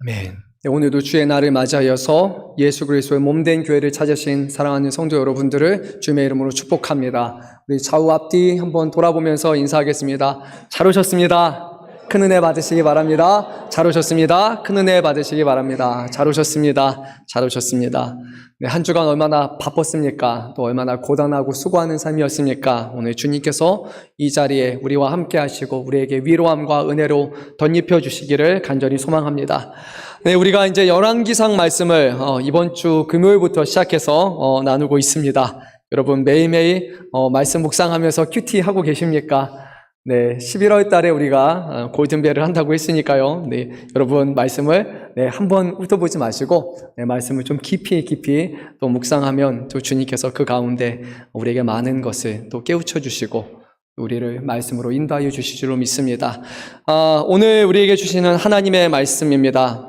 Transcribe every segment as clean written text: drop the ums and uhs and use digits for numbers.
아멘. 네, 오늘도 주의 날을 맞이하여서 예수 그리스도의 몸된 교회를 찾으신 사랑하는 성도 여러분들을 주님의 이름으로 축복합니다. 우리 좌우 앞뒤 한번 돌아보면서 인사하겠습니다. 잘 오셨습니다. 큰 은혜 받으시기 바랍니다. 잘 오셨습니다. 큰 은혜 받으시기 바랍니다. 잘 오셨습니다. 잘 오셨습니다. 네, 한 주간 얼마나 바빴습니까? 또 얼마나 고단하고 수고하는 삶이었습니까? 오늘 주님께서 이 자리에 우리와 함께 하시고 우리에게 위로함과 은혜로 덧입혀 주시기를 간절히 소망합니다. 네, 우리가 이제 열왕기상 말씀을 이번 주 금요일부터 시작해서 나누고 있습니다. 여러분 매일매일 말씀 묵상하면서 큐티 하고 계십니까? 네, 11월 달에 우리가 골든벨을 한다고 했으니까요. 네, 여러분 말씀을 한번 훑어보지 마시고 말씀을 좀 깊이 또 묵상하면 또 주님께서 그 가운데 우리에게 많은 것을 또 깨우쳐 주시고 우리를 말씀으로 인도하여 주실 줄로 믿습니다. 오늘 우리에게 주시는 하나님의 말씀입니다.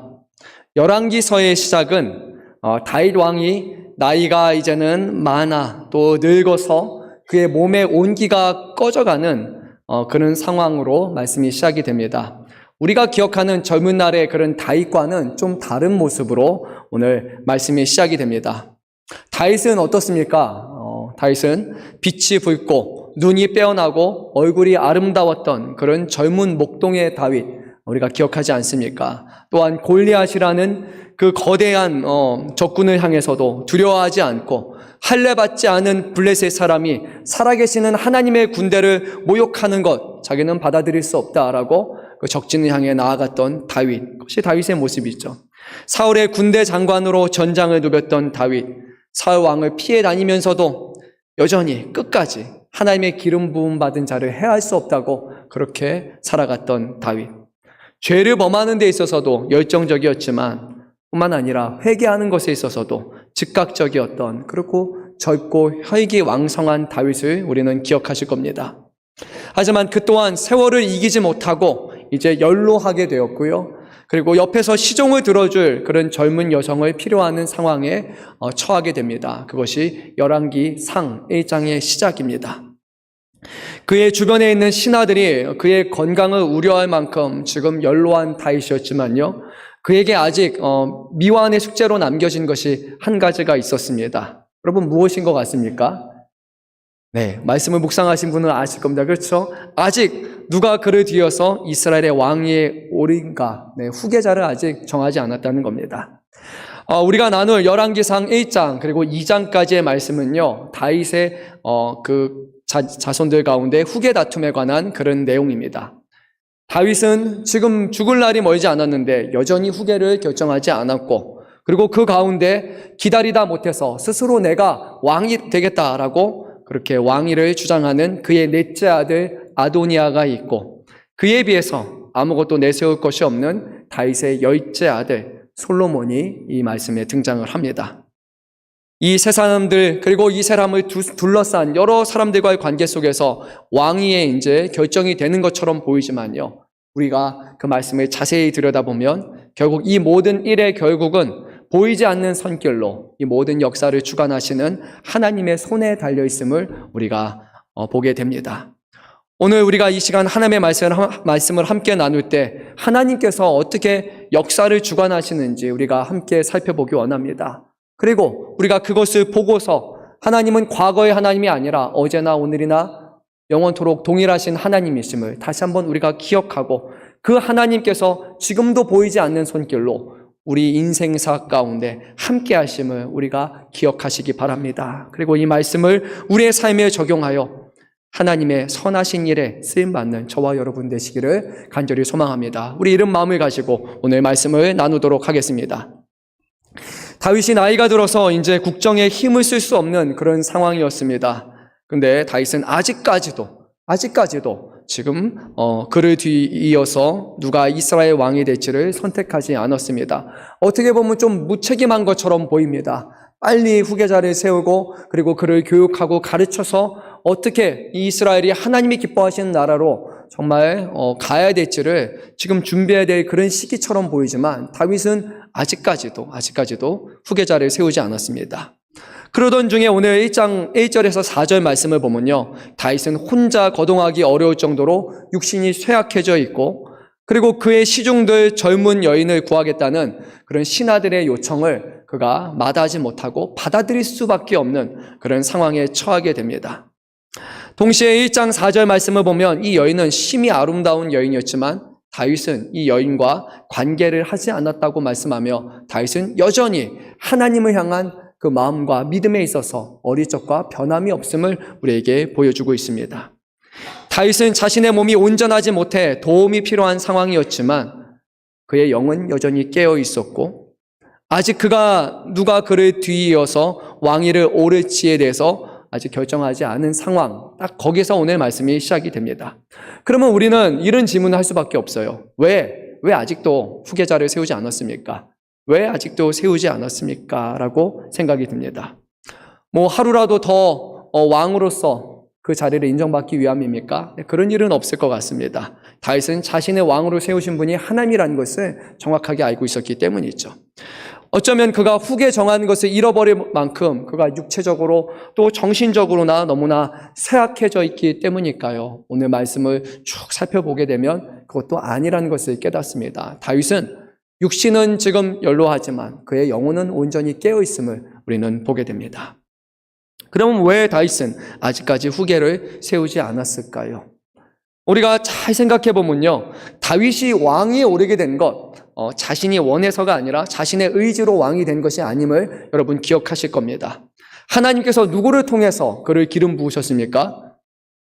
열왕기서의 시작은 다윗 왕이 나이가 이제는 많아 또 늙어서 그의 몸의 온기가 꺼져가는 그런 상황으로 말씀이 시작이 됩니다. 우리가 기억하는 젊은 날의 그런 다윗과는 좀 다른 모습으로 오늘 말씀이 시작이 됩니다. 다윗은 어떻습니까? 다윗은 빛이 붉고 눈이 빼어나고 얼굴이 아름다웠던 그런 젊은 목동의 다윗, 우리가 기억하지 않습니까? 또한 골리앗이라는 그 거대한 적군을 향해서도 두려워하지 않고 할례받지 않은 블레셋 사람이 살아계시는 하나님의 군대를 모욕하는 것 자기는 받아들일 수 없다라고 그 적진을 향해 나아갔던 다윗, 그것이 다윗의 모습이죠. 사울의 군대 장관으로 전장을 누볐던 다윗, 사울 왕을 피해 다니면서도 여전히 끝까지 하나님의 기름 부음 받은 자를 해할 수 없다고 그렇게 살아갔던 다윗. 죄를 범하는 데 있어서도 열정적이었지만 뿐만 아니라 회개하는 것에 있어서도 즉각적이었던 그렇고 젊고 혈기왕성한 다윗을 우리는 기억하실 겁니다. 하지만 그 또한 세월을 이기지 못하고 이제 연로하게 되었고요. 그리고 옆에서 시종을 들어줄 그런 젊은 여성을 필요하는 상황에 처하게 됩니다. 그것이 열왕기상 1장의 시작입니다. 그의 주변에 있는 신하들이 그의 건강을 우려할 만큼 지금 연로한 다윗이었지만요. 그에게 아직 미완의 숙제로 남겨진 것이 한 가지가 있었습니다. 여러분 무엇인 것 같습니까? 네, 말씀을 묵상하신 분은 아실 겁니다. 그렇죠? 아직 누가 그를 뒤어서 이스라엘의 왕위에 오른가 후계자를 아직 정하지 않았다는 겁니다. 우리가 나눌 열왕기상 1장 그리고 2장까지의 말씀은요. 다윗의 그 자손들 가운데 후계 다툼에 관한 그런 내용입니다. 다윗은 지금 죽을 날이 멀지 않았는데 여전히 후계를 결정하지 않았고 그리고 그 가운데 기다리다 못해서 스스로 내가 왕이 되겠다라고 그렇게 왕위를 주장하는 그의 넷째 아들 아도니아가 있고 그에 비해서 아무것도 내세울 것이 없는 다윗의 열째 아들 솔로몬이 이 말씀에 등장을 합니다. 이 세 사람들 그리고 이 사람을 둘러싼 여러 사람들과의 관계 속에서 왕위에 이제 결정이 되는 것처럼 보이지만요. 우리가 그 말씀을 자세히 들여다보면 결국 이 모든 일의 결국은 보이지 않는 손길로 이 모든 역사를 주관하시는 하나님의 손에 달려있음을 우리가 보게 됩니다. 오늘 우리가 이 시간 하나님의 말씀을 함께 나눌 때 하나님께서 어떻게 역사를 주관하시는지 우리가 함께 살펴보기 원합니다. 그리고 우리가 그것을 보고서 하나님은 과거의 하나님이 아니라 어제나 오늘이나 영원토록 동일하신 하나님이심을 다시 한번 우리가 기억하고 그 하나님께서 지금도 보이지 않는 손길로 우리 인생사 가운데 함께 하심을 우리가 기억하시기 바랍니다. 그리고 이 말씀을 우리의 삶에 적용하여 하나님의 선하신 일에 쓰임받는 저와 여러분 되시기를 간절히 소망합니다. 우리 이런 마음을 가지고 오늘 말씀을 나누도록 하겠습니다. 다윗이 나이가 들어서 이제 국정에 힘을 쓸 수 없는 그런 상황이었습니다. 근데 다윗은 아직까지도 지금 그를 뒤이어서 누가 이스라엘 왕이 될지를 선택하지 않았습니다. 어떻게 보면 좀 무책임한 것처럼 보입니다. 빨리 후계자를 세우고 그리고 그를 교육하고 가르쳐서 어떻게 이 이스라엘이 하나님이 기뻐하시는 나라로 정말 가야 될지를 지금 준비해야 될 그런 시기처럼 보이지만 다윗은 아직까지도 후계자를 세우지 않았습니다. 그러던 중에 오늘 1장 1절에서 4절 말씀을 보면요. 다윗은 혼자 거동하기 어려울 정도로 육신이 쇠약해져 있고 그리고 그의 시중들 젊은 여인을 구하겠다는 그런 신하들의 요청을 그가 마다하지 못하고 받아들일 수밖에 없는 그런 상황에 처하게 됩니다. 동시에 1장 4절 말씀을 보면 이 여인은 심히 아름다운 여인이었지만 다윗은 이 여인과 관계를 하지 않았다고 말씀하며 다윗은 여전히 하나님을 향한 그 마음과 믿음에 있어서 어릴 적과 변함이 없음을 우리에게 보여주고 있습니다. 다윗은 자신의 몸이 온전하지 못해 도움이 필요한 상황이었지만 그의 영은 여전히 깨어 있었고 아직 누가 그를 뒤이어서 왕위를 오를지에 대해서 아직 결정하지 않은 상황, 딱 거기서 오늘 말씀이 시작이 됩니다. 그러면 우리는 이런 질문을 할 수밖에 없어요. 왜 아직도 후계자를 세우지 않았습니까? 왜 아직도 세우지 않았습니까? 라고 생각이 듭니다. 하루라도 더 왕으로서 그 자리를 인정받기 위함입니까? 그런 일은 없을 것 같습니다. 다윗은 자신의 왕으로 세우신 분이 하나님이라는 것을 정확하게 알고 있었기 때문이죠. 어쩌면 그가 후계 정한 것을 잃어버릴 만큼 그가 육체적으로 또 정신적으로나 너무나 쇠약해져 있기 때문일까요? 오늘 말씀을 쭉 살펴보게 되면 그것도 아니라는 것을 깨닫습니다. 다윗은 육신은 지금 연로하지만 그의 영혼은 온전히 깨어있음을 우리는 보게 됩니다. 그러면 왜 다윗은 아직까지 후계를 세우지 않았을까요? 우리가 잘 생각해 보면요, 다윗이 왕위에 오르게 된 것, 자신이 원해서가 아니라 자신의 의지로 왕이 된 것이 아님을 여러분 기억하실 겁니다. 하나님께서 누구를 통해서 그를 기름 부으셨습니까?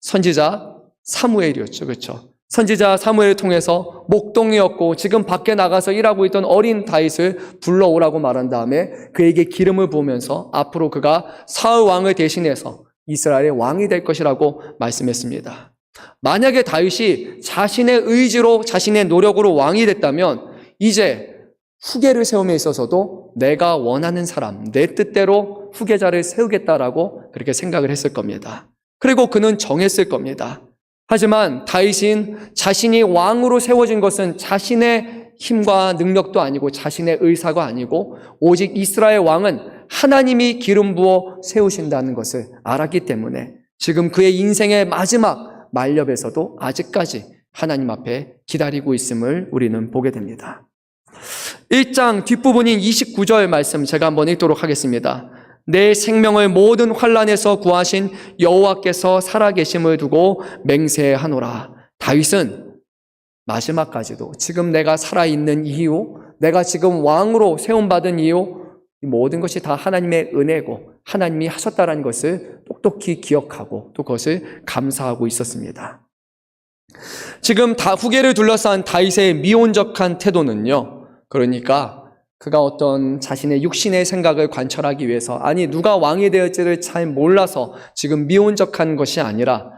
선지자 사무엘이었죠. 그렇죠? 선지자 사무엘을 통해서 목동이었고 지금 밖에 나가서 일하고 있던 어린 다윗을 불러오라고 말한 다음에 그에게 기름을 부으면서 앞으로 그가 사울 왕을 대신해서 이스라엘의 왕이 될 것이라고 말씀했습니다. 만약에 다윗이 자신의 의지로 자신의 노력으로 왕이 됐다면 이제 후계를 세움에 있어서도 내가 원하는 사람, 내 뜻대로 후계자를 세우겠다라고 그렇게 생각을 했을 겁니다. 그리고 그는 정했을 겁니다. 하지만 다윗은 자신이 왕으로 세워진 것은 자신의 힘과 능력도 아니고 자신의 의사가 아니고 오직 이스라엘 왕은 하나님이 기름 부어 세우신다는 것을 알았기 때문에 지금 그의 인생의 마지막 만렵에서도 아직까지 하나님 앞에 기다리고 있음을 우리는 보게 됩니다. 1장 뒷부분인 29절 말씀 제가 한번 읽도록 하겠습니다. 내 생명을 모든 환난에서 구하신 여호와께서 살아계심을 두고 맹세하노라. 다윗은 마지막까지도 지금 내가 살아있는 이유, 내가 지금 왕으로 세움받은 이유, 이 모든 것이 다 하나님의 은혜고 하나님이 하셨다는 것을 똑똑히 기억하고 또 그것을 감사하고 있었습니다. 지금 후계를 둘러싼 다윗의 미온적한 태도는요, 그러니까 그가 어떤 자신의 육신의 생각을 관철하기 위해서, 아니 누가 왕이 되었지를 잘 몰라서 지금 미온적한 것이 아니라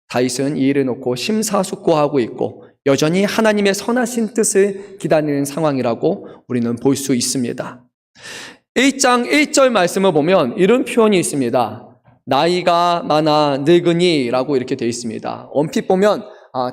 다윗은 이 일을 놓고 심사숙고하고 있고 여전히 하나님의 선하신 뜻을 기다리는 상황이라고 우리는 볼 수 있습니다. 1장 1절 말씀을 보면 이런 표현이 있습니다. 나이가 많아 늙으니라고 이렇게 되어 있습니다. 얼핏 보면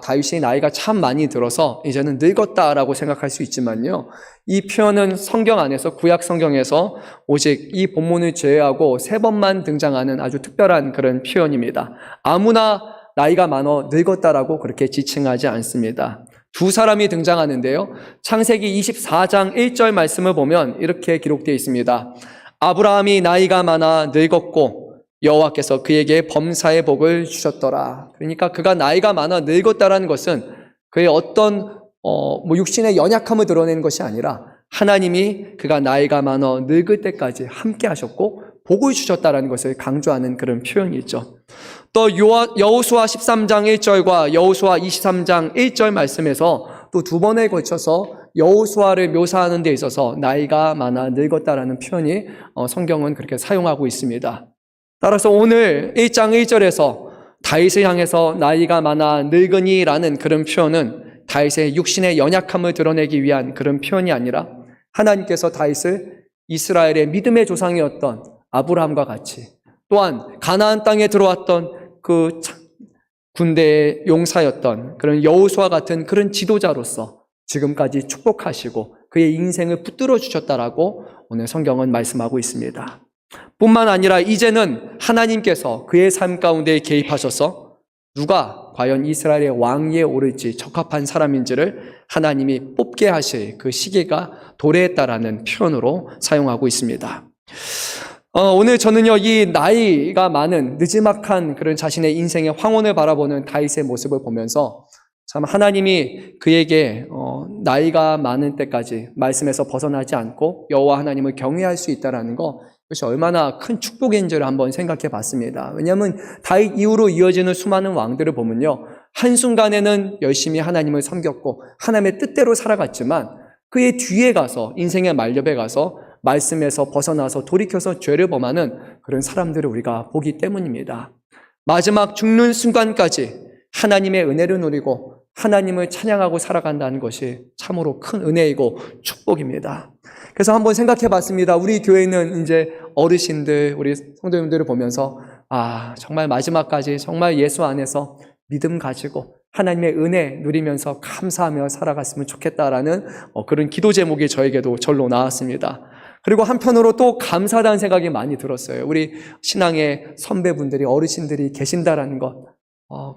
다윗이 나이가 참 많이 들어서 이제는 늙었다라고 생각할 수 있지만요, 이 표현은 성경 안에서 구약 성경에서 오직 이 본문을 제외하고 3번만 등장하는 아주 특별한 그런 표현입니다. 아무나 나이가 많아 늙었다라고 그렇게 지칭하지 않습니다. 두 사람이 등장하는데요, 창세기 24장 1절 말씀을 보면 이렇게 기록되어 있습니다. 아브라함이 나이가 많아 늙었고 여호와께서 그에게 범사의 복을 주셨더라. 그러니까 그가 나이가 많아 늙었다라는 것은 그의 어떤 육신의 연약함을 드러내는 것이 아니라 하나님이 그가 나이가 많아 늙을 때까지 함께 하셨고 복을 주셨다라는 것을 강조하는 그런 표현이죠. 또 여호수아 13장 1절과 여호수아 23장 1절 말씀에서 또 2번에 걸쳐서 여호수아를 묘사하는 데 있어서 나이가 많아 늙었다라는 표현이 성경은 그렇게 사용하고 있습니다. 따라서 오늘 1장 1절에서 다윗을 향해서 나이가 많아 늙으니라는 그런 표현은 다윗의 육신의 연약함을 드러내기 위한 그런 표현이 아니라 하나님께서 다윗을 이스라엘의 믿음의 조상이었던 아브라함과 같이 또한 가나안 땅에 들어왔던 그 군대의 용사였던 그런 여호수아 같은 그런 지도자로서 지금까지 축복하시고 그의 인생을 붙들어 주셨다라고 오늘 성경은 말씀하고 있습니다. 뿐만 아니라 이제는 하나님께서 그의 삶 가운데 개입하셔서 누가 과연 이스라엘의 왕위에 오를지 적합한 사람인지를 하나님이 뽑게 하실 그 시기가 도래했다라는 표현으로 사용하고 있습니다. 오늘 저는요, 이 나이가 많은 느지막한 그런 자신의 인생의 황혼을 바라보는 다윗의 모습을 보면서 참 하나님이 그에게 나이가 많은 때까지 말씀에서 벗어나지 않고 여호와 하나님을 경외할 수 있다는 것, 그것이 얼마나 큰 축복인지를 한번 생각해 봤습니다. 왜냐하면 다윗 이후로 이어지는 수많은 왕들을 보면요, 한순간에는 열심히 하나님을 섬겼고 하나님의 뜻대로 살아갔지만 그의 뒤에 가서, 인생의 말년에 가서 말씀에서 벗어나서 돌이켜서 죄를 범하는 그런 사람들을 우리가 보기 때문입니다. 마지막 죽는 순간까지 하나님의 은혜를 누리고 하나님을 찬양하고 살아간다는 것이 참으로 큰 은혜이고 축복입니다. 그래서 한번 생각해 봤습니다. 우리 교회는 이제 어르신들, 우리 성도님들을 보면서 정말 마지막까지 정말 예수 안에서 믿음 가지고 하나님의 은혜 누리면서 감사하며 살아갔으면 좋겠다라는 그런 기도 제목이 저에게도 절로 나왔습니다. 그리고 한편으로 또 감사하다는 생각이 많이 들었어요. 우리 신앙의 선배분들이, 어르신들이 계신다라는 것,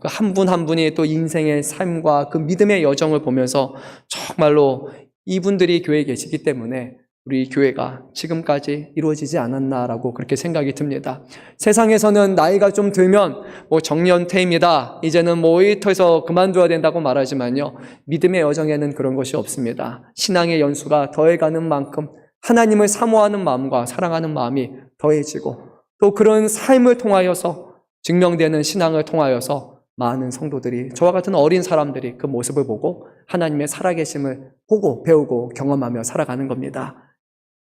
그 한 분 한 분이 또 인생의 삶과 그 믿음의 여정을 보면서 정말로 이분들이 교회에 계시기 때문에 우리 교회가 지금까지 이루어지지 않았나라고 그렇게 생각이 듭니다. 세상에서는 나이가 좀 들면 정년퇴임이다, 이제는 일터에서 그만둬야 된다고 말하지만요, 믿음의 여정에는 그런 것이 없습니다. 신앙의 연수가 더해가는 만큼 하나님을 사모하는 마음과 사랑하는 마음이 더해지고 또 그런 삶을 통하여서 증명되는 신앙을 통하여서 많은 성도들이, 저와 같은 어린 사람들이 그 모습을 보고 하나님의 살아계심을 보고 배우고 경험하며 살아가는 겁니다.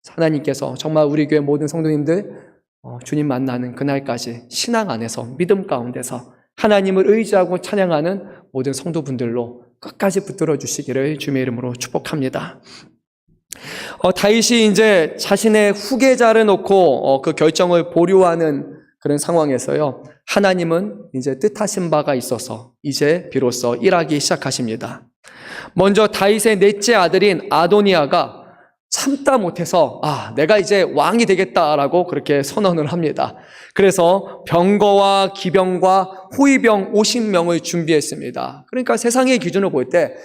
하나님께서 정말 우리 교회 모든 성도님들 주님 만나는 그날까지 신앙 안에서, 믿음 가운데서 하나님을 의지하고 찬양하는 모든 성도분들로 끝까지 붙들어 주시기를 주님의 이름으로 축복합니다. 다윗이 이제 자신의 후계자를 놓고 그 결정을 보류하는 그런 상황에서요, 하나님은 이제 뜻하신 바가 있어서 이제 비로소 일하기 시작하십니다. 먼저 다윗의 넷째 아들인 아도니아가 참다 못해서 내가 이제 왕이 되겠다라고 그렇게 선언을 합니다. 그래서 병거와 기병과 호위병 50명을 준비했습니다. 그러니까 세상의 기준을 볼 때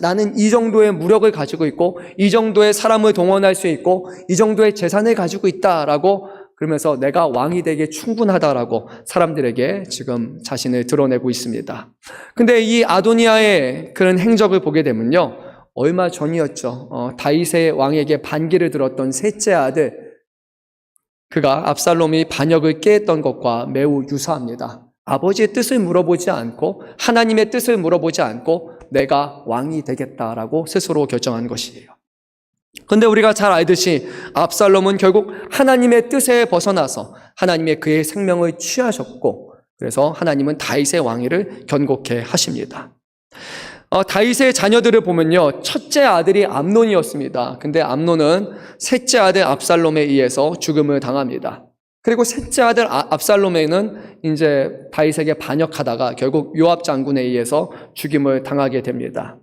나는 이 정도의 무력을 가지고 있고 이 정도의 사람을 동원할 수 있고 이 정도의 재산을 가지고 있다라고, 그러면서 내가 왕이 되기에 충분하다라고 사람들에게 지금 자신을 드러내고 있습니다. 근데 이 아도니아의 그런 행적을 보게 되면요, 얼마 전이었죠. 다윗의 왕에게 반기를 들었던 셋째 아들, 그가 압살롬이 반역을 깨했던 것과 매우 유사합니다. 아버지의 뜻을 물어보지 않고 하나님의 뜻을 물어보지 않고 내가 왕이 되겠다라고 스스로 결정한 것이에요. 그런데 우리가 잘 알듯이 압살롬은 결국 하나님의 뜻에 벗어나서 하나님의 그의 생명을 취하셨고, 그래서 하나님은 다윗의 왕위를 견고케 하십니다. 다윗의 자녀들을 보면요, 첫째 아들이 암논이었습니다. 근데 암논은 셋째 아들 압살롬에 의해서 죽음을 당합니다. 그리고 셋째 아들 압살롬에는 이제 다윗에게 반역하다가 결국 요압 장군에 의해서 죽임을 당하게 됩니다.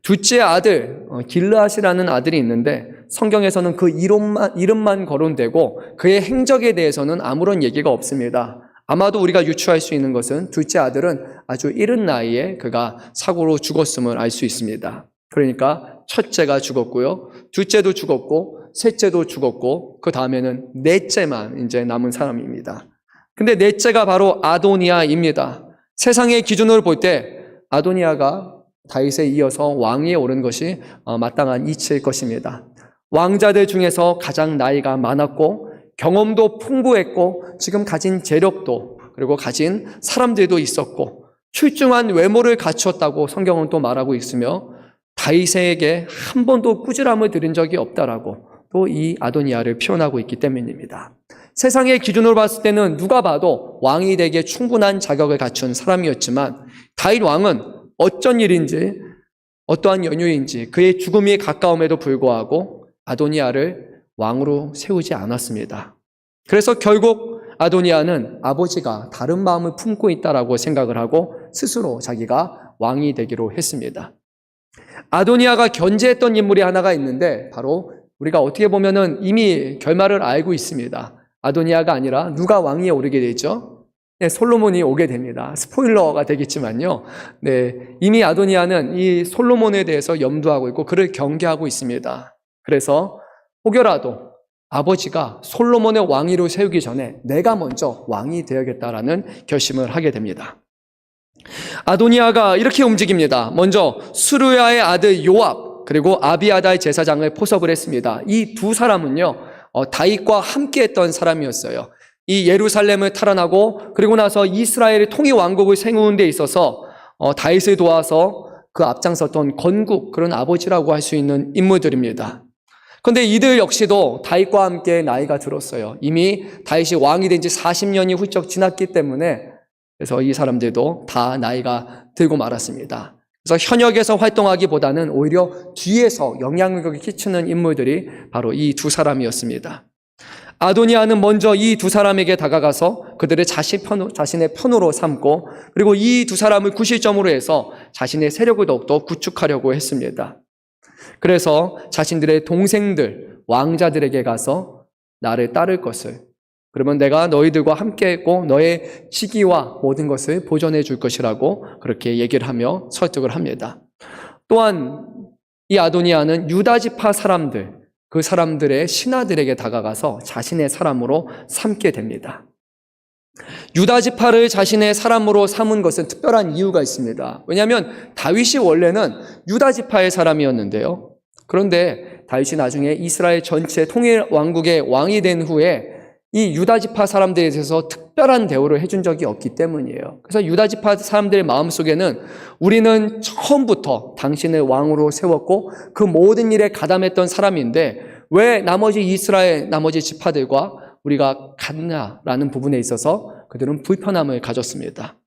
둘째 아들 길르앗이라는 아들이 있는데 성경에서는 그 이름만 거론되고 그의 행적에 대해서는 아무런 얘기가 없습니다. 아마도 우리가 유추할 수 있는 것은 둘째 아들은 아주 이른 나이에 그가 사고로 죽었음을 알 수 있습니다. 그러니까 첫째가 죽었고요, 둘째도 죽었고 셋째도 죽었고 그 다음에는 넷째만 이제 남은 사람입니다. 근데 넷째가 바로 아도니아입니다. 세상의 기준으로 볼 때 아도니아가 다윗에 이어서 왕위에 오른 것이 마땅한 이치일 것입니다. 왕자들 중에서 가장 나이가 많았고 경험도 풍부했고 지금 가진 재력도, 그리고 가진 사람들도 있었고 출중한 외모를 갖추었다고 성경은 또 말하고 있으며 다윗에게 한 번도 꾸지람을 들은 적이 없다라고 또 이 아도니아를 표현하고 있기 때문입니다. 세상의 기준으로 봤을 때는 누가 봐도 왕이 되기에 충분한 자격을 갖춘 사람이었지만 다윗 왕은 어쩐 일인지, 어떠한 연유인지 그의 죽음이 가까움에도 불구하고 아도니아를 왕으로 세우지 않았습니다. 그래서 결국 아도니아는 아버지가 다른 마음을 품고 있다라고 생각을 하고 스스로 자기가 왕이 되기로 했습니다. 아도니아가 견제했던 인물이 하나가 있는데 바로 우리가 어떻게 보면은 이미 결말을 알고 있습니다. 아도니아가 아니라 누가 왕위에 오르게 되죠? 네, 솔로몬이 오게 됩니다. 스포일러가 되겠지만요. 네, 이미 아도니아는 이 솔로몬에 대해서 염두하고 있고 그를 경계하고 있습니다. 그래서 혹여라도 아버지가 솔로몬의 왕위로 세우기 전에 내가 먼저 왕이 되어야겠다라는 결심을 하게 됩니다. 아도니아가 이렇게 움직입니다. 먼저 수르야의 아들 요압 그리고 아비아다의 제사장을 포섭을 했습니다. 이 두 사람은요, 다윗과 함께했던 사람이었어요. 이 예루살렘을 탈환하고 그리고 나서 이스라엘의 통일 왕국을 세우는 데 있어서 다윗을 도와서 그 앞장섰던 건국, 그런 아버지라고 할 수 있는 인물들입니다. 그런데 이들 역시도 다윗과 함께 나이가 들었어요. 이미 다윗이 왕이 된 지 40년이 훌쩍 지났기 때문에, 그래서 이 사람들도 다 나이가 들고 말았습니다. 그래서 현역에서 활동하기보다는 오히려 뒤에서 영향력을 끼치는 인물들이 바로 이 두 사람이었습니다. 아도니아는 먼저 이 두 사람에게 다가가서 그들을 자신의 편으로 삼고, 그리고 이 두 사람을 구실점으로 해서 자신의 세력을 더욱더 구축하려고 했습니다. 그래서 자신들의 동생들, 왕자들에게 가서 나를 따를 것을, 그러면 내가 너희들과 함께했고 너의 직위와 모든 것을 보존해 줄 것이라고 그렇게 얘기를 하며 설득을 합니다. 또한 이 아도니아는 유다지파 사람들, 그 사람들의 신하들에게 다가가서 자신의 사람으로 삼게 됩니다. 유다지파를 자신의 사람으로 삼은 것은 특별한 이유가 있습니다. 왜냐하면 다윗이 원래는 유다지파의 사람이었는데요. 그런데 다윗이 나중에 이스라엘 전체 통일 왕국의 왕이 된 후에 이 유다지파 사람들에 대해서 특별한 대우를 해준 적이 없기 때문이에요. 그래서 유다지파 사람들의 마음속에는 우리는 처음부터 당신을 왕으로 세웠고 그 모든 일에 가담했던 사람인데 왜 나머지 이스라엘 나머지 지파들과 우리가 같냐라는 부분에 있어서 그들은 불편함을 가졌습니다.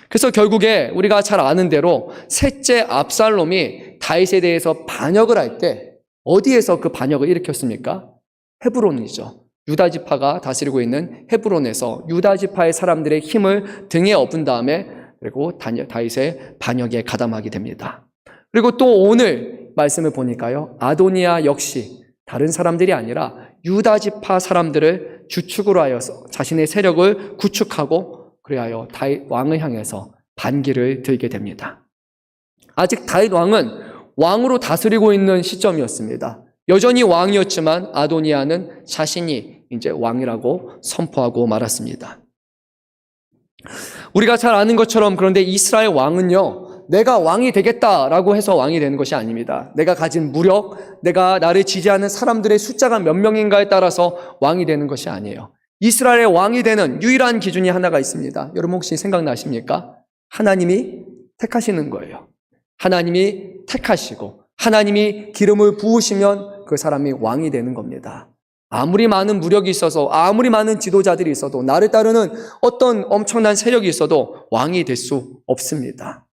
그래서 결국에 우리가 잘 아는 대로 셋째 압살롬이 다윗에 대해서 반역을 할 때 어디에서 그 반역을 일으켰습니까? 헤브론이죠. 유다지파가 다스리고 있는 헤브론에서 유다지파의 사람들의 힘을 등에 업은 다음에 그리고 다윗의 반역에 가담하게 됩니다. 그리고 또 오늘 말씀을 보니까요, 아도니아 역시 다른 사람들이 아니라 유다지파 사람들을 주축으로 하여서 자신의 세력을 구축하고 그리하여 다윗 왕을 향해서 반기를 들게 됩니다. 아직 다윗 왕은 왕으로 다스리고 있는 시점이었습니다. 여전히 왕이었지만 아도니아는 자신이 이제 왕이라고 선포하고 말았습니다. 우리가 잘 아는 것처럼 그런데 이스라엘 왕은요, 내가 왕이 되겠다라고 해서 왕이 되는 것이 아닙니다. 내가 가진 무력, 내가 나를 지지하는 사람들의 숫자가 몇 명인가에 따라서 왕이 되는 것이 아니에요. 이스라엘의 왕이 되는 유일한 기준이 하나가 있습니다. 여러분 혹시 생각나십니까? 하나님이 택하시는 거예요. 하나님이 택하시고 하나님이 기름을 부으시면 그 사람이 왕이 되는 겁니다. 아무리 많은 무력이 있어서 아무리 많은 지도자들이 있어도 나를 따르는 어떤 엄청난 세력이 있어도 왕이 될 수 없습니다.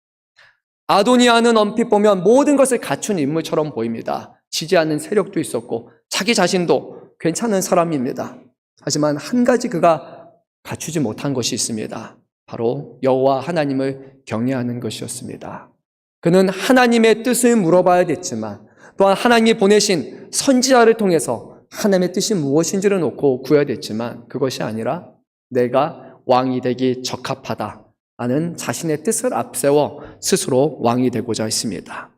아도니아는 얼핏 보면 모든 것을 갖춘 인물처럼 보입니다. 지지하는 세력도 있었고 자기 자신도 괜찮은 사람입니다. 하지만 한 가지 그가 갖추지 못한 것이 있습니다. 바로 여호와 하나님을 경외하는 것이었습니다. 그는 하나님의 뜻을 물어봐야 됐지만 또한 하나님이 보내신 선지자를 통해서 하나님의 뜻이 무엇인지를 놓고 구해야 됐지만 그것이 아니라 내가 왕이 되기 적합하다는 자신의 뜻을 앞세워 스스로 왕이 되고자 했습니다.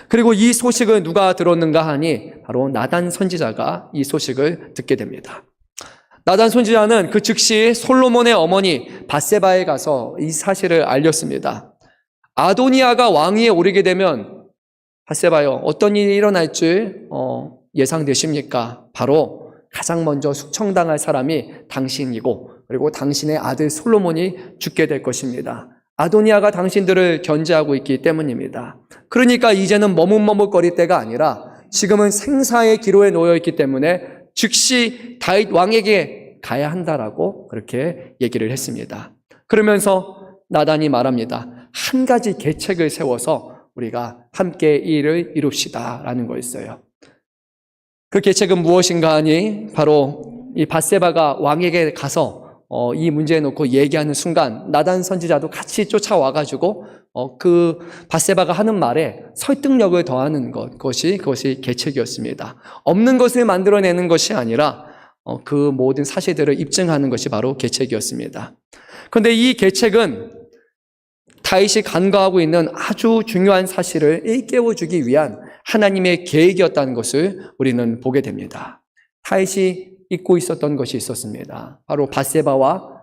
그리고 이 소식을 누가 들었는가 하니 바로 나단 선지자가 이 소식을 듣게 됩니다. 나단 선지자는 그 즉시 솔로몬의 어머니 밧세바에 가서 이 사실을 알렸습니다. 아도니아가 왕위에 오르게 되면 밧세바요, 어떤 일이 일어날지 예상되십니까? 바로 가장 먼저 숙청당할 사람이 당신이고 그리고 당신의 아들 솔로몬이 죽게 될 것입니다. 아도니아가 당신들을 견제하고 있기 때문입니다. 그러니까 이제는 머뭇머뭇거릴 때가 아니라 지금은 생사의 기로에 놓여 있기 때문에 즉시 다윗 왕에게 가야 한다라고 그렇게 얘기를 했습니다. 그러면서 나단이 말합니다. 한 가지 계책을 세워서 우리가 함께 이 일을 이룹시다라는 거였어요. 그 계책은 무엇인가 하니 바로 이 밧세바가 왕에게 가서 이 문제에 놓고 얘기하는 순간 나단 선지자도 같이 쫓아와가지고 그 밧세바가 하는 말에 설득력을 더하는 그것이 계책이었습니다. 없는 것을 만들어내는 것이 아니라 그 모든 사실들을 입증하는 것이 바로 계책이었습니다. 그런데 이 계책은 다윗이 간과하고 있는 아주 중요한 사실을 일깨워주기 위한 하나님의 계획이었다는 것을 우리는 보게 됩니다. 다윗이 잊고 있었던 것이 있었습니다. 바로 밧세바와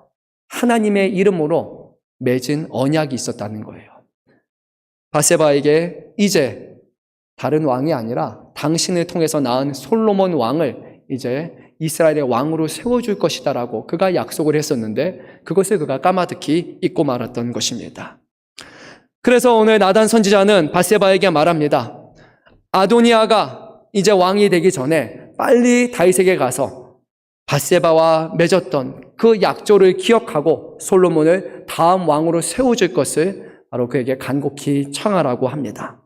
하나님의 이름으로 맺은 언약이 있었다는 거예요. 밧세바에게 이제 다른 왕이 아니라 당신을 통해서 낳은 솔로몬 왕을 이제 이스라엘의 왕으로 세워줄 것이다라고 그가 약속을 했었는데 그것을 그가 까마득히 잊고 말았던 것입니다. 그래서 오늘 나단 선지자는 밧세바에게 말합니다. 아도니아가 이제 왕이 되기 전에 빨리 다윗에게 가서 밧세바와 맺었던 그 약조를 기억하고 솔로몬을 다음 왕으로 세워줄 것을 바로 그에게 간곡히 청하라고 합니다.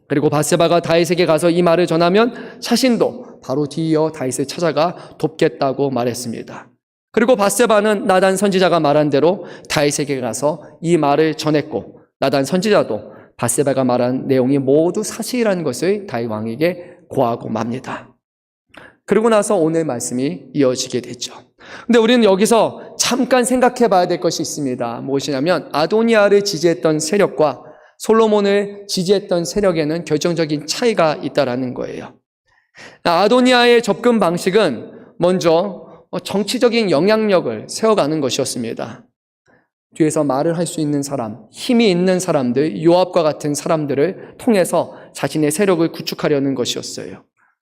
그리고 밧세바가 다윗에게 가서 이 말을 전하면 자신도 바로 뒤이어 다윗을 찾아가 돕겠다고 말했습니다. 그리고 밧세바는 나단 선지자가 말한 대로 다윗에게 가서 이 말을 전했고 나단 선지자도 밧세바가 말한 내용이 모두 사실이라는 것을 다윗 왕에게 고하고 맙니다. 그리고 나서 오늘 말씀이 이어지게 되죠. 근데 우리는 여기서 잠깐 생각해 봐야 될 것이 있습니다. 무엇이냐면 아도니아를 지지했던 세력과 솔로몬을 지지했던 세력에는 결정적인 차이가 있다라는 거예요. 아도니아의 접근 방식은 먼저 정치적인 영향력을 세워가는 것이었습니다. 뒤에서 말을 할 수 있는 사람, 힘이 있는 사람들, 요압과 같은 사람들을 통해서 자신의 세력을 구축하려는 것이었어요.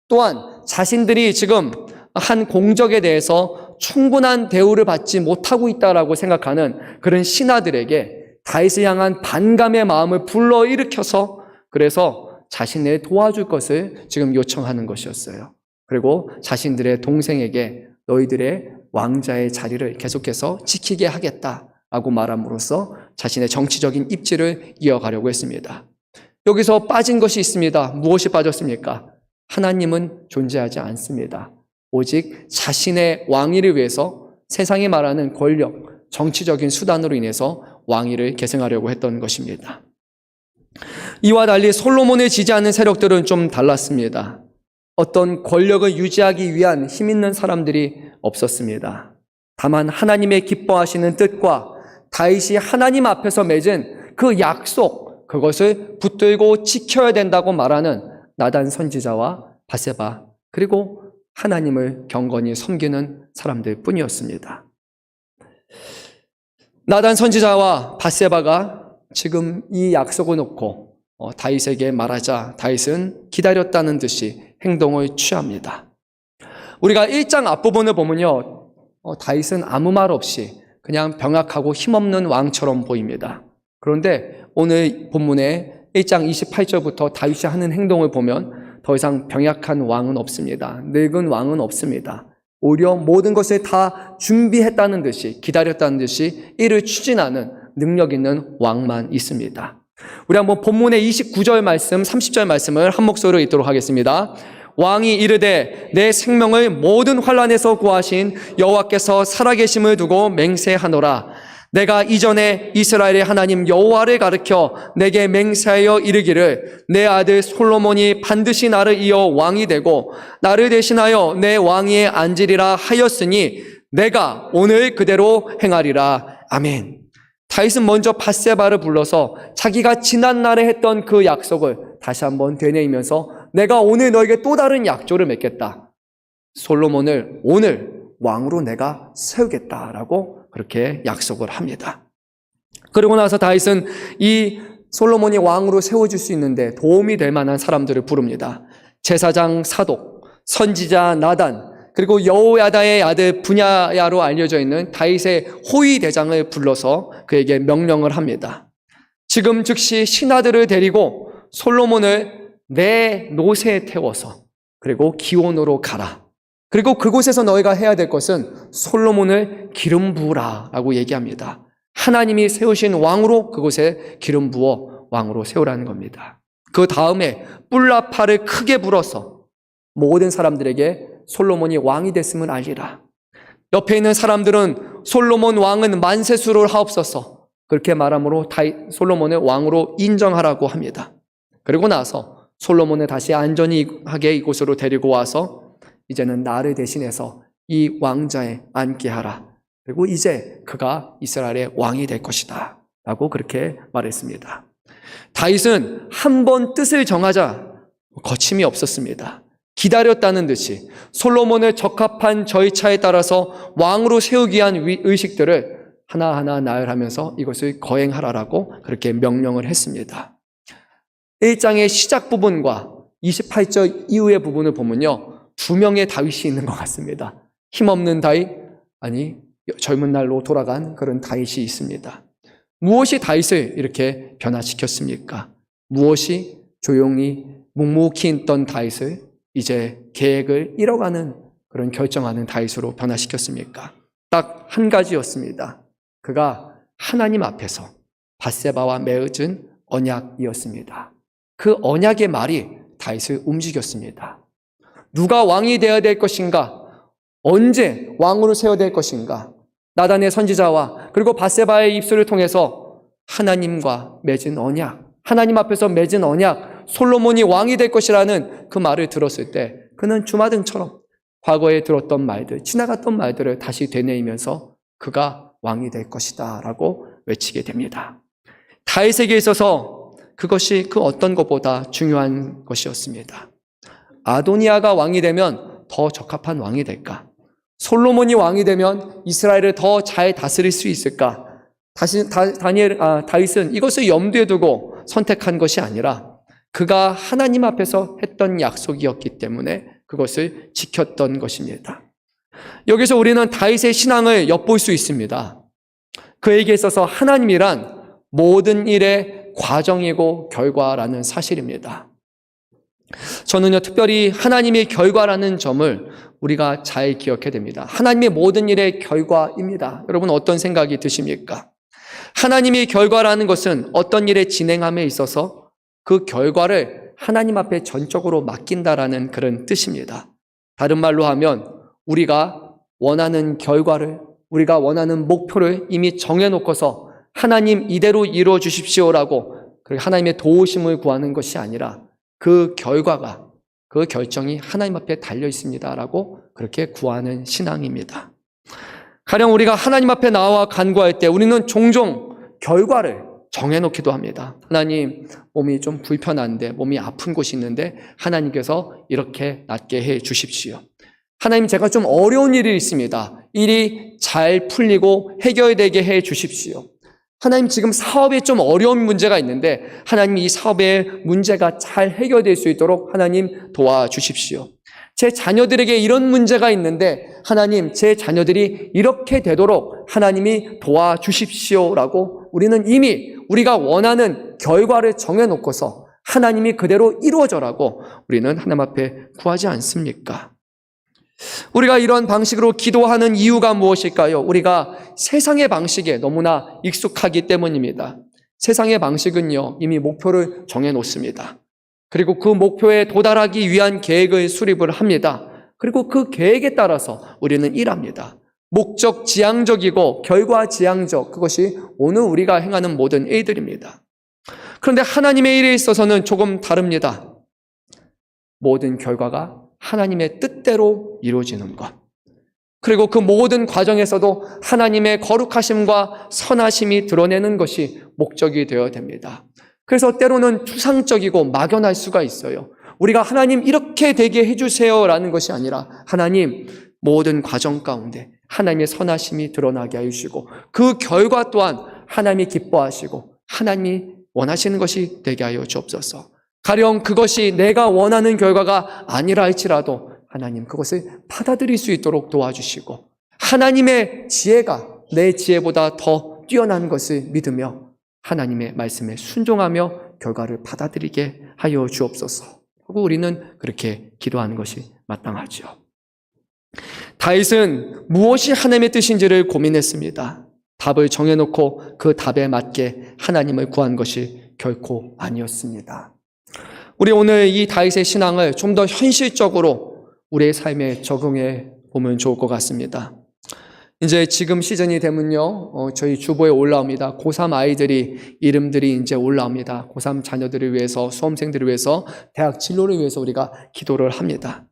또한 자신들이 지금 한 공적에 대해서 충분한 대우를 받지 못하고 있다라고 생각하는 그런 신하들에게 다윗을 향한 반감의 마음을 불러일으켜서 그래서 자신을 도와줄 것을 지금 요청하는 것이었어요. 그리고 자신들의 동생에게 너희들의 왕자의 자리를 계속해서 지키게 하겠다라고 말함으로써 자신의 정치적인 입지를 이어가려고 했습니다. 여기서 빠진 것이 있습니다. 무엇이 빠졌습니까? 하나님은 존재하지 않습니다. 오직 자신의 왕위를 위해서 세상이 말하는 권력, 정치적인 수단으로 인해서 왕위를 계승하려고 했던 것입니다. 이와 달리 솔로몬을 지지하는 세력들은 좀 달랐습니다. 어떤 권력을 유지하기 위한 힘 있는 사람들이 없었습니다. 다만 하나님의 기뻐하시는 뜻과 다윗이 하나님 앞에서 맺은 그 약속, 그것을 붙들고 지켜야 된다고 말하는 나단 선지자와 밧세바, 그리고 하나님을 경건히 섬기는 사람들 뿐이었습니다. 나단 선지자와 밧세바가 지금 이 약속을 놓고 다윗에게 말하자 다윗은 기다렸다는 듯이 행동을 취합니다. 우리가 1장 앞부분을 보면요, 다윗은 아무 말 없이 그냥 병약하고 힘없는 왕처럼 보입니다. 그런데 오늘 본문의 1장 28절부터 다윗이 하는 행동을 보면 더 이상 병약한 왕은 없습니다. 늙은 왕은 없습니다. 오히려 모든 것을 다 준비했다는 듯이, 기다렸다는 듯이 이를 추진하는 능력 있는 왕만 있습니다. 우리 한번 본문의 29절 말씀, 30절 말씀을 한 목소리로 읽도록 하겠습니다. 왕이 이르되 내 생명을 모든 환난에서 구하신 여호와께서 살아계심을 두고 맹세하노라. 내가 이전에 이스라엘의 하나님 여호와를 가르쳐 내게 맹세하여 이르기를 내 아들 솔로몬이 반드시 나를 이어 왕이 되고 나를 대신하여 내 왕위에 앉으리라 하였으니 내가 오늘 그대로 행하리라. 아멘. 다윗은 먼저 밧세바를 불러서 자기가 지난날에 했던 그 약속을 다시 한번 되뇌이면서 내가 오늘 너에게 또 다른 약조를 맺겠다. 솔로몬을 오늘 왕으로 내가 세우겠다라고 그렇게 약속을 합니다. 그러고 나서 다윗은 이 솔로몬이 왕으로 세워줄 수 있는데 도움이 될 만한 사람들을 부릅니다. 제사장 사독, 선지자 나단, 그리고 여호야다의 아들 분야야로 알려져 있는 다윗의 호위 대장을 불러서 그에게 명령을 합니다. 지금 즉시 신하들을 데리고 솔로몬을 내 노새에 태워서 그리고 기온으로 가라. 그리고 그곳에서 너희가 해야 될 것은 솔로몬을 기름 부으라라고 얘기합니다. 하나님이 세우신 왕으로 그곳에 기름 부어 왕으로 세우라는 겁니다. 그 다음에 뿔나팔을 크게 불어서 모든 사람들에게 솔로몬이 왕이 됐음을 알리라. 옆에 있는 사람들은 솔로몬 왕은 만세수를 하옵소서 그렇게 말함으로 솔로몬을 왕으로 인정하라고 합니다. 그리고 나서 솔로몬을 다시 안전하게 이곳으로 데리고 와서 이제는 나를 대신해서 이 왕자에 앉게 하라. 그리고 이제 그가 이스라엘의 왕이 될 것이다 라고 그렇게 말했습니다. 다윗은 한 번 뜻을 정하자 거침이 없었습니다. 기다렸다는 듯이 솔로몬을 적합한 절차에 따라서 왕으로 세우기 위한 의식들을 하나하나 나열하면서 이것을 거행하라라고 그렇게 명령을 했습니다. 1장의 시작 부분과 28절 이후의 부분을 보면요, 두 명의 다윗이 있는 것 같습니다. 힘없는 다윗, 아니 젊은 날로 돌아간 그런 다윗이 있습니다. 무엇이 다윗을 이렇게 변화시켰습니까? 무엇이 조용히 묵묵히 있던 다윗을 이제 계획을 이뤄가는 그런 결정하는 다윗으로 변화시켰습니까? 딱 한 가지였습니다. 그가 하나님 앞에서 밧세바와 맺은 언약이었습니다. 그 언약의 말이 다윗을 움직였습니다. 누가 왕이 되어야 될 것인가? 언제 왕으로 세워야 될 것인가? 나단의 선지자와 그리고 밧세바의 입술을 통해서 하나님과 맺은 언약, 하나님 앞에서 맺은 언약, 솔로몬이 왕이 될 것이라는 그 말을 들었을 때 그는 주마등처럼 과거에 들었던 말들, 지나갔던 말들을 다시 되뇌이면서 그가 왕이 될 것이다 라고 외치게 됩니다. 다윗에게 있어서 그것이 그 어떤 것보다 중요한 것이었습니다. 아도니아가 왕이 되면 더 적합한 왕이 될까? 솔로몬이 왕이 되면 이스라엘을 더 잘 다스릴 수 있을까? 다윗은 이것을 염두에 두고 선택한 것이 아니라 그가 하나님 앞에서 했던 약속이었기 때문에 그것을 지켰던 것입니다. 여기서 우리는 다윗의 신앙을 엿볼 수 있습니다. 그에게 있어서 하나님이란 모든 일의 과정이고 결과라는 사실입니다. 저는요, 특별히 하나님의 결과라는 점을 우리가 잘 기억해야 됩니다. 하나님의 모든 일의 결과입니다. 여러분 어떤 생각이 드십니까? 하나님의 결과라는 것은 어떤 일의 진행함에 있어서 그 결과를 하나님 앞에 전적으로 맡긴다라는 그런 뜻입니다. 다른 말로 하면 우리가 원하는 결과를, 우리가 원하는 목표를 이미 정해놓고서 하나님 이대로 이루어 주십시오라고 하나님의 도우심을 구하는 것이 아니라 그 결과가, 그 결정이 하나님 앞에 달려 있습니다라고 그렇게 구하는 신앙입니다. 가령 우리가 하나님 앞에 나와 간구할 때 우리는 종종 결과를 정해놓기도 합니다. 하나님, 몸이 좀 불편한데, 몸이 아픈 곳이 있는데 하나님께서 이렇게 낫게 해 주십시오. 하나님, 제가 좀 어려운 일이 있습니다. 일이 잘 풀리고 해결되게 해 주십시오. 하나님, 지금 사업에 좀 어려운 문제가 있는데 하나님, 이 사업의 문제가 잘 해결될 수 있도록 하나님 도와주십시오. 제 자녀들에게 이런 문제가 있는데 하나님, 제 자녀들이 이렇게 되도록 하나님이 도와주십시오라고 우리는 이미 우리가 원하는 결과를 정해놓고서 하나님이 그대로 이루어져라고 우리는 하나님 앞에 구하지 않습니까? 우리가 이런 방식으로 기도하는 이유가 무엇일까요? 우리가 세상의 방식에 너무나 익숙하기 때문입니다. 세상의 방식은요, 이미 목표를 정해놓습니다. 그리고 그 목표에 도달하기 위한 계획을 수립을 합니다. 그리고 그 계획에 따라서 우리는 일합니다. 목적 지향적이고 결과 지향적, 그것이 오늘 우리가 행하는 모든 일들입니다. 그런데 하나님의 일에 있어서는 조금 다릅니다. 모든 결과가 하나님의 뜻대로 이루어지는 것. 그리고 그 모든 과정에서도 하나님의 거룩하심과 선하심이 드러내는 것이 목적이 되어야 됩니다. 그래서 때로는 추상적이고 막연할 수가 있어요. 우리가 하나님 이렇게 되게 해주세요라는 것이 아니라 하나님 모든 과정 가운데 하나님의 선하심이 드러나게 해주시고 그 결과 또한 하나님이 기뻐하시고 하나님이 원하시는 것이 되게 하여 주옵소서. 가령 그것이 내가 원하는 결과가 아니라 할지라도 하나님 그것을 받아들일 수 있도록 도와주시고 하나님의 지혜가 내 지혜보다 더 뛰어난 것을 믿으며 하나님의 말씀에 순종하며 결과를 받아들이게 하여 주옵소서 하고 우리는 그렇게 기도하는 것이 마땅하죠. 다윗은 무엇이 하나님의 뜻인지를 고민했습니다. 답을 정해놓고 그 답에 맞게 하나님을 구한 것이 결코 아니었습니다. 우리 오늘 이 다윗의 신앙을 좀 더 현실적으로 우리의 삶에 적용해 보면 좋을 것 같습니다. 이제 지금 시즌이 되면요, 저희 주보에 올라옵니다. 고3 아이들이 이름들이 이제 올라옵니다. 고3 자녀들을 위해서, 수험생들을 위해서, 대학 진로를 위해서 우리가 기도를 합니다.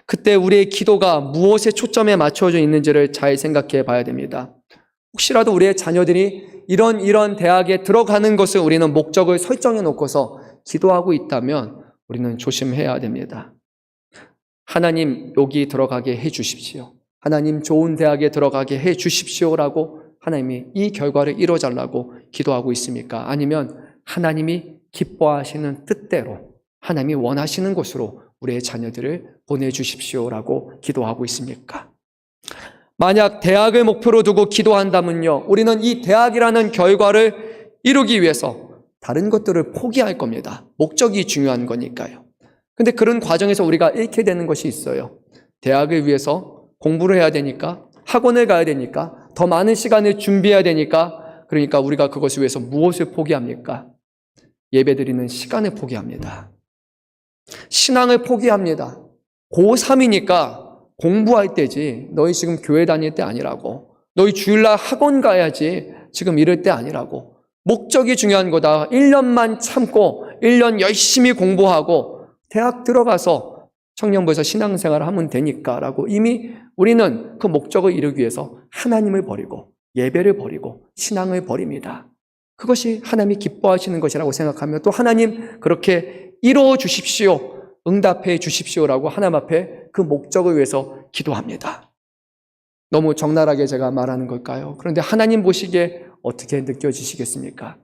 그때 우리의 기도가 무엇에 초점에 맞춰져 있는지를 잘 생각해 봐야 됩니다. 혹시라도 우리의 자녀들이 이런 대학에 들어가는 것을 우리는 목적을 설정해 놓고서 기도하고 있다면 우리는 조심해야 됩니다. 하나님 여기 들어가게 해 주십시오. 하나님 좋은 대학에 들어가게 해 주십시오라고 하나님이 이 결과를 이뤄달라고 기도하고 있습니까? 아니면 하나님이 기뻐하시는 뜻대로 하나님이 원하시는 곳으로 우리의 자녀들을 보내주십시오라고 기도하고 있습니까? 만약 대학을 목표로 두고 기도한다면요, 우리는 이 대학이라는 결과를 이루기 위해서 다른 것들을 포기할 겁니다. 목적이 중요한 거니까요. 근데 그런 과정에서 우리가 잃게 되는 것이 있어요. 대학을 위해서 공부를 해야 되니까, 학원을 가야 되니까, 더 많은 시간을 준비해야 되니까, 그러니까 우리가 그것을 위해서 무엇을 포기합니까? 예배드리는 시간을 포기합니다. 신앙을 포기합니다. 고3이니까 공부할 때지 너희 지금 교회 다닐 때 아니라고, 너희 주일날 학원 가야지 지금 이럴 때 아니라고, 목적이 중요한 거다. 1년만 참고 1년 열심히 공부하고 대학 들어가서 청년부에서 신앙생활을 하면 되니까 라고 이미 우리는 그 목적을 이루기 위해서 하나님을 버리고 예배를 버리고 신앙을 버립니다. 그것이 하나님이 기뻐하시는 것이라고 생각하며 또 하나님 그렇게 이루어 주십시오, 응답해 주십시오라고 하나님 앞에 그 목적을 위해서 기도합니다. 너무 적나라하게 제가 말하는 걸까요? 그런데 하나님 보시기에 어떻게 느껴지시겠습니까?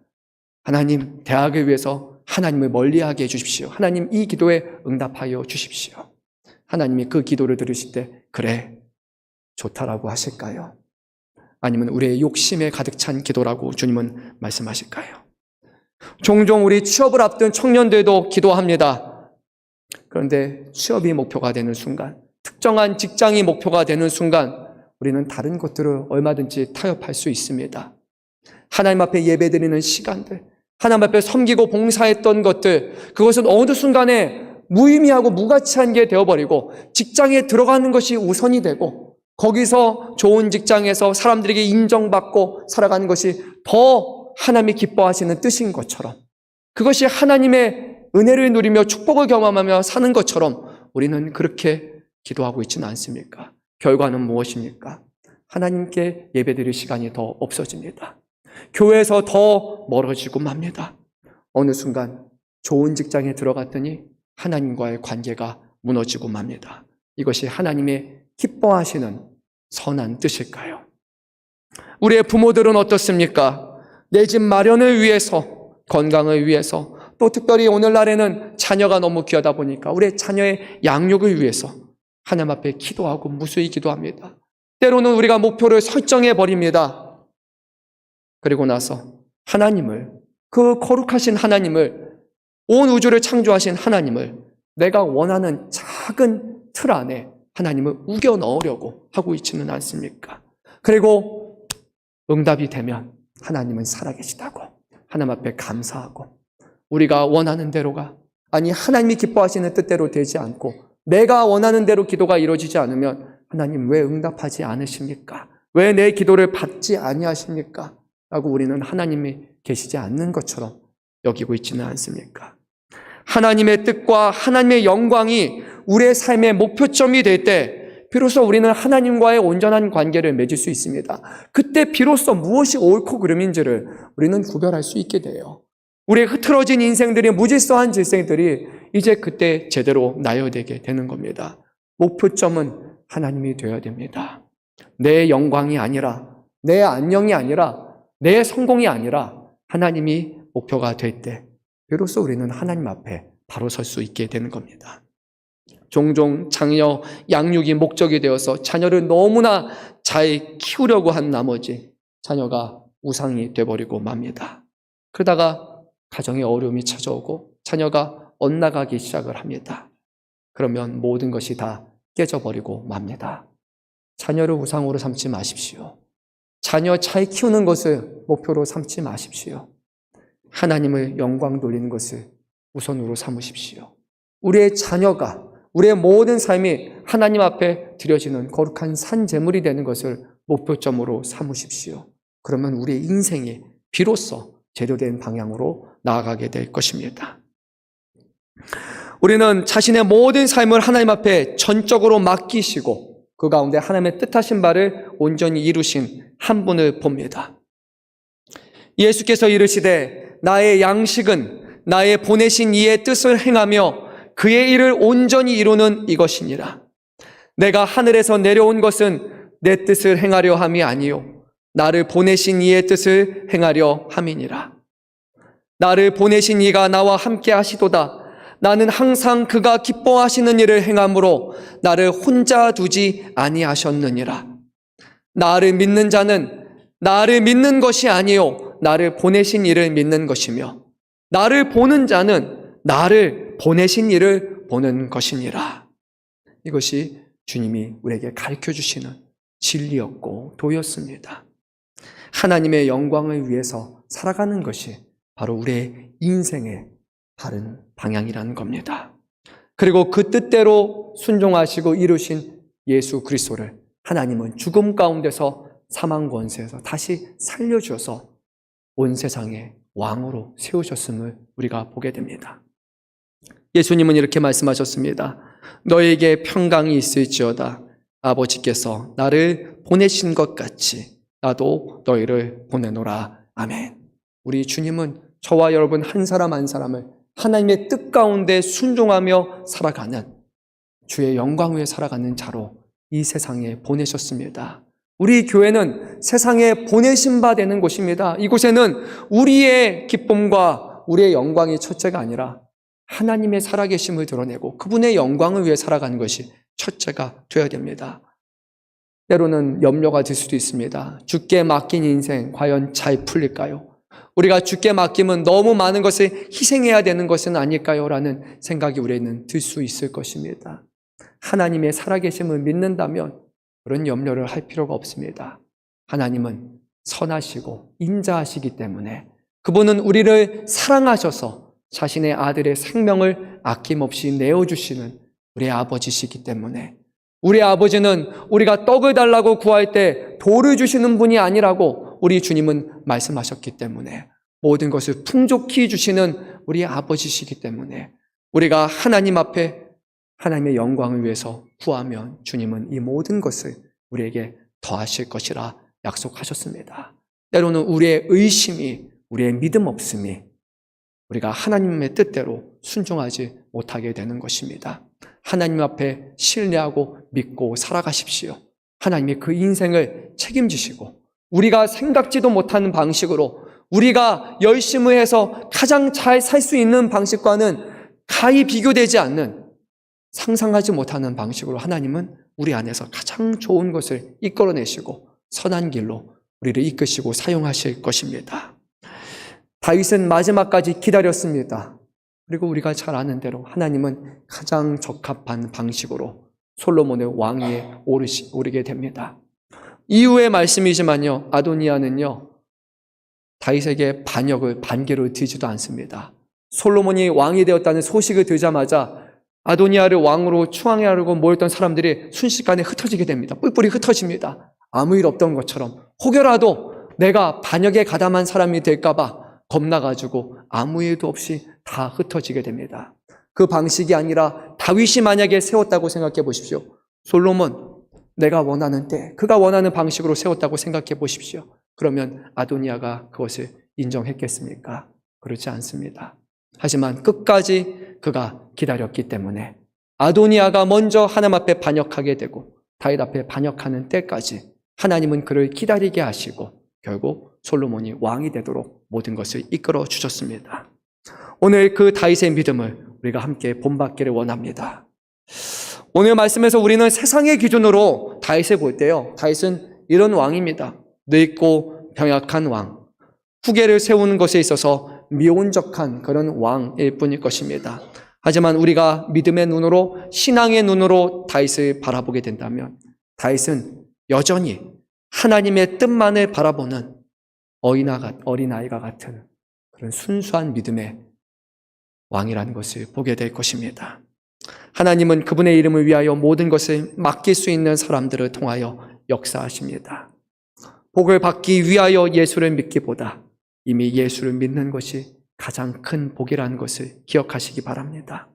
하나님 대학을 위해서 하나님을 멀리하게 해주십시오. 하나님 이 기도에 응답하여 주십시오. 하나님이 그 기도를 들으실 때 그래 좋다라고 하실까요? 아니면 우리의 욕심에 가득 찬 기도라고 주님은 말씀하실까요? 종종 우리 취업을 앞둔 청년들도 기도합니다. 그런데 취업이 목표가 되는 순간, 특정한 직장이 목표가 되는 순간 우리는 다른 것들을 얼마든지 타협할 수 있습니다. 하나님 앞에 예배드리는 시간들, 하나님 앞에 섬기고 봉사했던 것들, 그것은 어느 순간에 무의미하고 무가치한 게 되어버리고 직장에 들어가는 것이 우선이 되고 거기서 좋은 직장에서 사람들에게 인정받고 살아가는 것이 더 하나님이 기뻐하시는 뜻인 것처럼, 그것이 하나님의 은혜를 누리며 축복을 경험하며 사는 것처럼 우리는 그렇게 기도하고 있지는 않습니까? 결과는 무엇입니까? 하나님께 예배드릴 시간이 더 없어집니다. 교회에서 더 멀어지고 맙니다. 어느 순간 좋은 직장에 들어갔더니 하나님과의 관계가 무너지고 맙니다. 이것이 하나님의 기뻐하시는 선한 뜻일까요? 우리의 부모들은 어떻습니까? 내 집 마련을 위해서, 건강을 위해서, 또 특별히 오늘날에는 자녀가 너무 귀하다 보니까 우리의 자녀의 양육을 위해서 하나님 앞에 기도하고 무수히 기도합니다. 때로는 우리가 목표를 설정해 버립니다. 그리고 나서 하나님을, 그 거룩하신 하나님을, 온 우주를 창조하신 하나님을 내가 원하는 작은 틀 안에 하나님을 우겨 넣으려고 하고 있지는 않습니까? 그리고 응답이 되면 하나님은 살아계시다고 하나님 앞에 감사하고, 우리가 원하는 대로가, 아니 하나님이 기뻐하시는 뜻대로 되지 않고 내가 원하는 대로 기도가 이루어지지 않으면 하나님 왜 응답하지 않으십니까? 왜 내 기도를 받지 아니하십니까? 라고 우리는 하나님이 계시지 않는 것처럼 여기고 있지는 않습니까? 하나님의 뜻과 하나님의 영광이 우리의 삶의 목표점이 될 때 비로소 우리는 하나님과의 온전한 관계를 맺을 수 있습니다. 그때 비로소 무엇이 옳고 그름인지를 우리는 구별할 수 있게 돼요. 우리의 흐트러진 인생들이, 무질서한 질생들이 이제 그때 제대로 나열되게 되는 겁니다. 목표점은 하나님이 되어야 됩니다. 내 영광이 아니라, 내 안녕이 아니라, 내 성공이 아니라 하나님이 목표가 될 때 비로소 우리는 하나님 앞에 바로 설 수 있게 되는 겁니다. 종종 자녀 양육이 목적이 되어서 자녀를 너무나 잘 키우려고 한 나머지 자녀가 우상이 돼버리고 맙니다. 그러다가 가정에 어려움이 찾아오고 자녀가 엇나가기 시작을 합니다. 그러면 모든 것이 다 깨져버리고 맙니다. 자녀를 우상으로 삼지 마십시오. 자녀 잘 키우는 것을 목표로 삼지 마십시오. 하나님을 영광 돌리는 것을 우선으로 삼으십시오. 우리의 자녀가, 우리의 모든 삶이 하나님 앞에 드려지는 거룩한 산제물이 되는 것을 목표점으로 삼으십시오. 그러면 우리의 인생이 비로소 제대로 된 방향으로 나아가게 될 것입니다. 우리는 자신의 모든 삶을 하나님 앞에 전적으로 맡기시고 그 가운데 하나님의 뜻하신 바를 온전히 이루신 한 분을 봅니다. 예수께서 이르시되 나의 양식은 나의 보내신 이의 뜻을 행하며 그의 일을 온전히 이루는 이것이니라. 내가 하늘에서 내려온 것은 내 뜻을 행하려 함이 아니요 나를 보내신 이의 뜻을 행하려 함이니라. 나를 보내신 이가 나와 함께 하시도다. 나는 항상 그가 기뻐하시는 일을 행함으로 나를 혼자 두지 아니하셨느니라. 나를 믿는 자는 나를 믿는 것이 아니요 나를 보내신 이를 믿는 것이며 나를 보는 자는 나를 보내신 이를 보는 것이니라. 이것이 주님이 우리에게 가르쳐 주시는 진리였고 도였습니다. 하나님의 영광을 위해서 살아가는 것이 바로 우리의 인생의 바른 방향이라는 겁니다. 그리고 그 뜻대로 순종하시고 이루신 예수 그리스도를 하나님은 죽음 가운데서 사망 권세에서 다시 살려주어서 온 세상의 왕으로 세우셨음을 우리가 보게 됩니다. 예수님은 이렇게 말씀하셨습니다. 너에게 평강이 있을지어다. 아버지께서 나를 보내신 것 같이 나도 너희를 보내노라. 아멘. 우리 주님은 저와 여러분 한 사람 한 사람을 하나님의 뜻 가운데 순종하며 살아가는 주의 영광 위에 살아가는 자로 이 세상에 보내셨습니다. 우리 교회는 세상에 보내신 바 되는 곳입니다. 이곳에는 우리의 기쁨과 우리의 영광이 첫째가 아니라 하나님의 살아계심을 드러내고 그분의 영광을 위해 살아가는 것이 첫째가 되어야 됩니다. 때로는 염려가 들 수도 있습니다. 주께 맡긴 인생 과연 잘 풀릴까요? 우리가 주께 맡기면 너무 많은 것을 희생해야 되는 것은 아닐까요? 라는 생각이 우리에는 들 수 있을 것입니다. 하나님의 살아계심을 믿는다면 그런 염려를 할 필요가 없습니다. 하나님은 선하시고 인자하시기 때문에 그분은 우리를 사랑하셔서 자신의 아들의 생명을 아낌없이 내어주시는 우리의 아버지시기 때문에 우리 아버지는 우리가 떡을 달라고 구할 때 돌을 주시는 분이 아니라고 우리 주님은 말씀하셨기 때문에 모든 것을 풍족히 주시는 우리 아버지시기 때문에 우리가 하나님 앞에 하나님의 영광을 위해서 구하면 주님은 이 모든 것을 우리에게 더하실 것이라 약속하셨습니다. 때로는 우리의 의심이, 우리의 믿음 없음이 우리가 하나님의 뜻대로 순종하지 못하게 되는 것입니다. 하나님 앞에 신뢰하고 믿고 살아가십시오. 하나님이 그 인생을 책임지시고 우리가 생각지도 못하는 방식으로 우리가 열심히 해서 가장 잘 살 수 있는 방식과는 가히 비교되지 않는 상상하지 못하는 방식으로 하나님은 우리 안에서 가장 좋은 것을 이끌어내시고 선한 길로 우리를 이끄시고 사용하실 것입니다. 다윗은 마지막까지 기다렸습니다. 그리고 우리가 잘 아는 대로 하나님은 가장 적합한 방식으로 솔로몬의 왕위에 오르게 됩니다. 이후의 말씀이지만요, 아도니아는요, 다윗에게 반기를 드지도 않습니다. 솔로몬이 왕이 되었다는 소식을 듣자마자 아도니아를 왕으로 추앙하려고 모였던 사람들이 순식간에 흩어지게 됩니다. 뿔뿔이 흩어집니다. 아무 일 없던 것처럼 혹여라도 내가 반역에 가담한 사람이 될까봐 겁나가지고 아무 일도 없이 다 흩어지게 됩니다. 그 방식이 아니라 다윗이 만약에 세웠다고 생각해 보십시오. 솔로몬, 내가 원하는 때 그가 원하는 방식으로 세웠다고 생각해 보십시오. 그러면 아도니아가 그것을 인정했겠습니까? 그렇지 않습니다. 하지만 끝까지 그가 기다렸기 때문에 아도니아가 먼저 하나님 앞에 반역하게 되고 다윗 앞에 반역하는 때까지 하나님은 그를 기다리게 하시고 결국 솔로몬이 왕이 되도록 모든 것을 이끌어 주셨습니다. 오늘 그 다윗의 믿음을 우리가 함께 본받기를 원합니다. 오늘 말씀에서 우리는 세상의 기준으로 다윗을 볼 때요, 다윗은 이런 왕입니다. 늙고 병약한 왕, 후계를 세우는 것에 있어서 미온적한 그런 왕일 뿐일 것입니다. 하지만 우리가 믿음의 눈으로, 신앙의 눈으로 다윗을 바라보게 된다면 다윗은 여전히 하나님의 뜻만을 바라보는 어린아이가 같은 그런 순수한 믿음의 왕이라는 것을 보게 될 것입니다. 하나님은 그분의 이름을 위하여 모든 것을 맡길 수 있는 사람들을 통하여 역사하십니다. 복을 받기 위하여 예수를 믿기보다 이미 예수를 믿는 것이 가장 큰 복이라는 것을 기억하시기 바랍니다.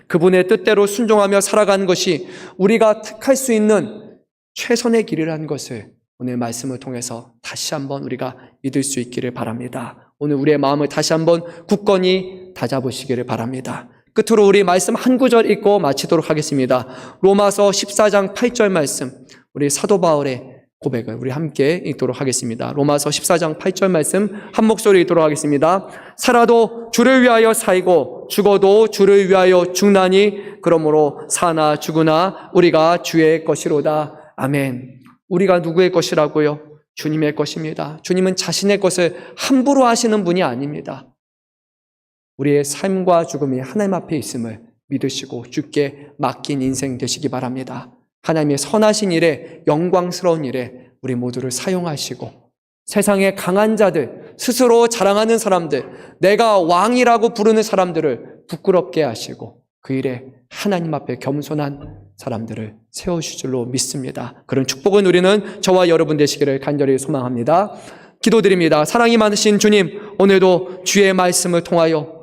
그분의 뜻대로 순종하며 살아가는 것이 우리가 택할 수 있는 최선의 길이라는 것을 오늘 말씀을 통해서 다시 한번 우리가 믿을 수 있기를 바랍니다. 오늘 우리의 마음을 다시 한번 굳건히 다잡으시기를 바랍니다. 끝으로 우리 말씀 한 구절 읽고 마치도록 하겠습니다. 로마서 14장 8절 말씀, 우리 사도 바울의 고백을 우리 함께 읽도록 하겠습니다. 로마서 14장 8절 말씀 한 목소리 읽도록 하겠습니다. 살아도 주를 위하여 살고 죽어도 주를 위하여 죽나니 그러므로 사나 죽으나 우리가 주의 것이로다. 아멘. 우리가 누구의 것이라고요? 주님의 것입니다. 주님은 자신의 것을 함부로 하시는 분이 아닙니다. 우리의 삶과 죽음이 하나님 앞에 있음을 믿으시고 주께 맡긴 인생 되시기 바랍니다. 하나님의 선하신 일에, 영광스러운 일에 우리 모두를 사용하시고 세상의 강한 자들, 스스로 자랑하는 사람들, 내가 왕이라고 부르는 사람들을 부끄럽게 하시고 그 일에 하나님 앞에 겸손한 사람들을 세우실 줄로 믿습니다. 그런 축복을 누리는 저와 여러분 되시기를 간절히 소망합니다. 기도드립니다. 사랑이 많으신 주님, 오늘도 주의 말씀을 통하여